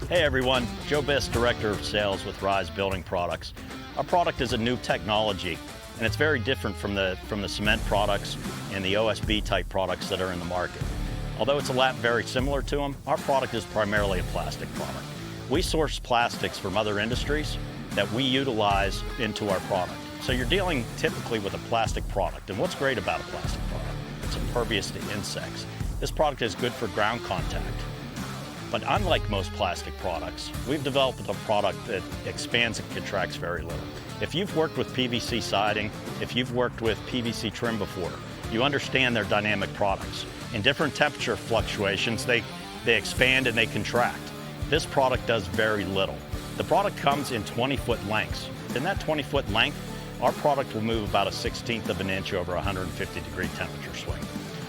Hey everyone, Joe Biss, Director of Sales with Rise Building Products. Our product is a new technology, and it's very different from the cement products and the OSB type products that are in the market. Although it's a lot very similar to them, our product is primarily a plastic product. We source plastics from other industries that we utilize into our product. So you're dealing typically with a plastic product, and what's great about a plastic product? It's impervious to insects. This product is good for ground contact. But unlike most plastic products, we've developed a product that expands and contracts very little. If you've worked with PVC siding, if you've worked with PVC trim before, you understand they're dynamic products. In different temperature fluctuations, they expand and they contract. This product does very little. The product comes in 20-foot lengths. In that 20-foot length, our product will move about a 1/16 of an inch over a 150-degree temperature swing.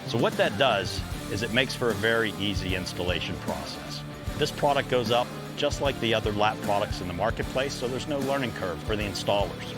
So what that does is it makes for a very easy installation process. This product goes up just like the other lap products in the marketplace, so there's no learning curve for the installers.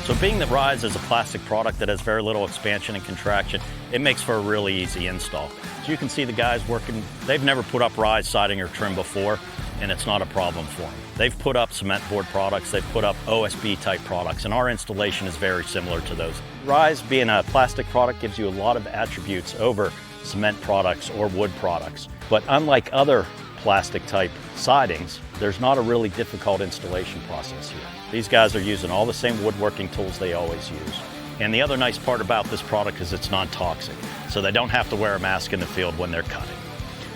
So being that Rise is a plastic product that has very little expansion and contraction, it makes for a really easy install. So you can see the guys working, they've never put up Rise siding or trim before, and it's not a problem for them. They've put up cement board products, they've put up OSB type products, and our installation is very similar to those. Rise, being a plastic product, gives you a lot of attributes over cement products or wood products. But unlike other plastic type sidings, there's not a really difficult installation process here. These guys are using all the same woodworking tools they always use. And the other nice part about this product is it's non-toxic, so they don't have to wear a mask in the field when they're cutting.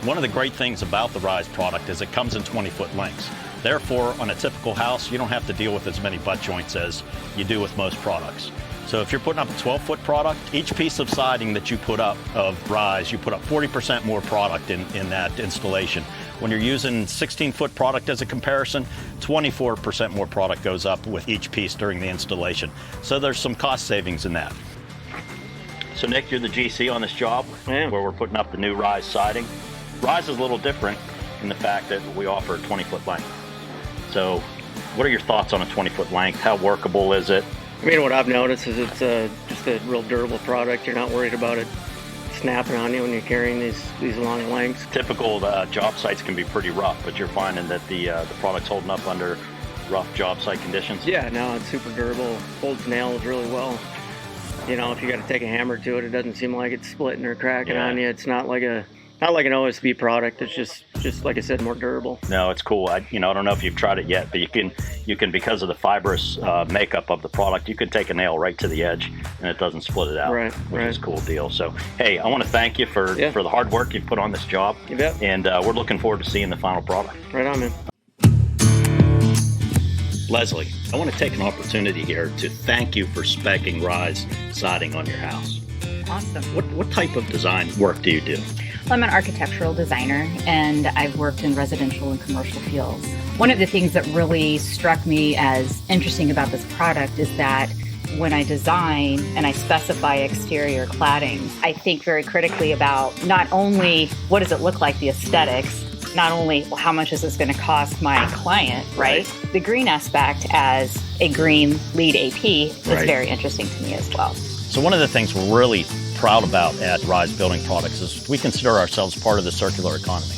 One of the great things about the Rise product is it comes in 20-foot lengths. Therefore, on a typical house, you don't have to deal with as many butt joints as you do with most products. So if you're putting up a 12-foot product, each piece of siding that you put up of Rise, you put up 40% more product in that installation. When you're using 16-foot product as a comparison, 24% more product goes up with each piece during the installation. So there's some cost savings in that. So Nick, you're the GC on this job, where we're putting up the new Rise siding. Rise is a little different in the fact that we offer a 20-foot length. So what are your thoughts on a 20-foot length? How workable is it? I mean, what I've noticed is it's just a real durable product. You're not worried about it snapping on you when you're carrying these long lengths. Typical job sites can be pretty rough, but you're finding that the product's holding up under rough job site conditions? Yeah, no, it's super durable. Holds nails really well. You know, if you got to take a hammer to it, it doesn't seem like it's splitting or cracking on you. It's not like an OSB product. It's just like I said, more durable. No, it's cool. I don't know if you've tried it yet, but you can because of the fibrous makeup of the product, you can take a nail right to the edge and it doesn't split it out, which is a cool deal. So, hey, I want to thank you for the hard work you've put on this job. You bet. And we're looking forward to seeing the final product. Right on, man. Leslie, I want to take an opportunity here to thank you for speccing Rise siding on your house. Awesome. What type of design work do you do? Well, I'm an architectural designer, and I've worked in residential and commercial fields. One of the things that really struck me as interesting about this product is that when I design and I specify exterior claddings, I think very critically about not only what does it look like, the aesthetics, not only how much is this going to cost my client, right? The green aspect as a green lead AP is very interesting to me as well. So one of the things we're really proud about at Rise Building Products is we consider ourselves part of the circular economy.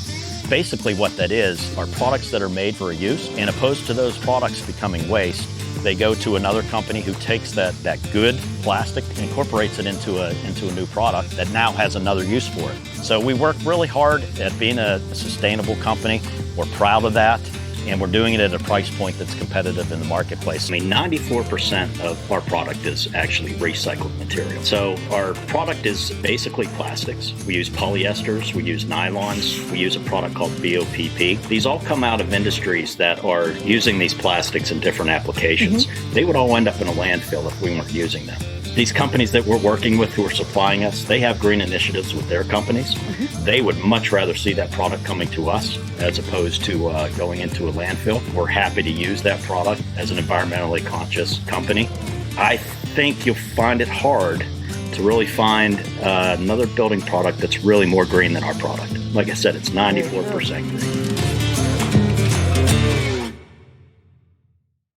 Basically what that is are products that are made for a use, and opposed to those products becoming waste, they go to another company who takes that good plastic, incorporates it into a new product that now has another use for it. So we work really hard at being a sustainable company. We're proud of that, and we're doing it at a price point that's competitive in the marketplace. I mean, 94% of our product is actually recycled material. So our product is basically plastics. We use polyesters, we use nylons, we use a product called BOPP. These all come out of industries that are using these plastics in different applications. They would all end up in a landfill if we weren't using them. These companies that we're working with who are supplying us, they have green initiatives with their companies. They would much rather see that product coming to us as opposed to going into a landfill. We're happy to use that product as an environmentally conscious company. I think you'll find it hard to really find another building product that's really more green than our product. Like I said, it's 94% green.